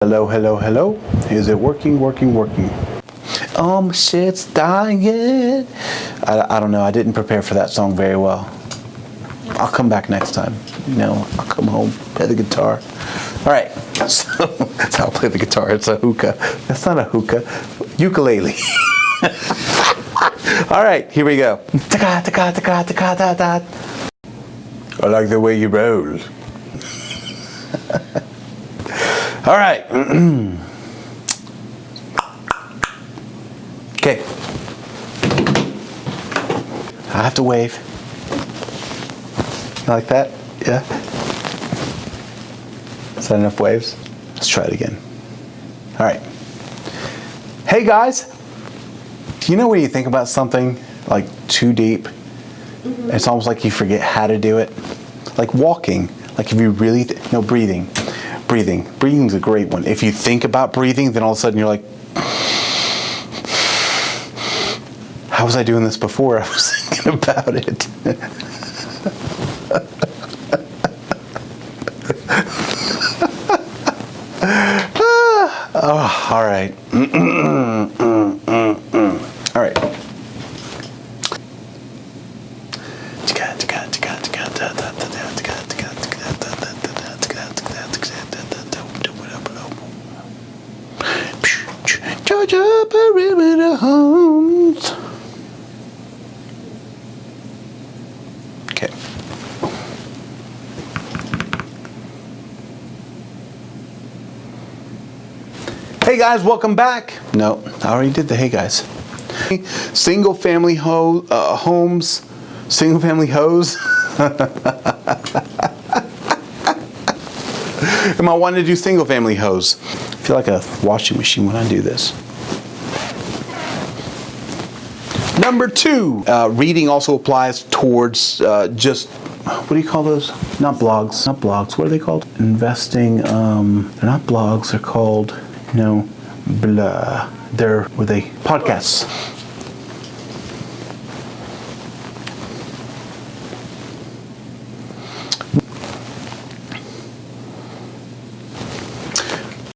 Hello, hello, hello. Is it working? Shit's dying. I don't know. I didn't prepare for that song very well. I'll come back next time. I'll come home, play the guitar. All right. So that's how I play the guitar. It's a hookah. That's not a hookah. Ukulele. All right. Here we go. I like the way you roll. All right. Okay. I have to wave. You like that? Yeah? Is that enough waves? Let's try it again. All right. Hey guys. Do you know when you think about something like too deep, it's almost like you forget how to do it? Like walking. Like if you really, breathing. Breathing's a great one. If you think about breathing, then all of a sudden you're like, how was I doing this before? I was thinking about it. Oh, all right. All right. Georgia perimeter homes. Okay. Hey guys, welcome back. No, I already did the hey guys. Single family homes. Single family hoes. Am I wanting to do single family hoes? I feel like a washing machine when I do this. Number 2, reading also applies towards just, what do you call those? Not blogs. What are they called? Investing, they're not blogs, they're called, blah. They're, podcasts.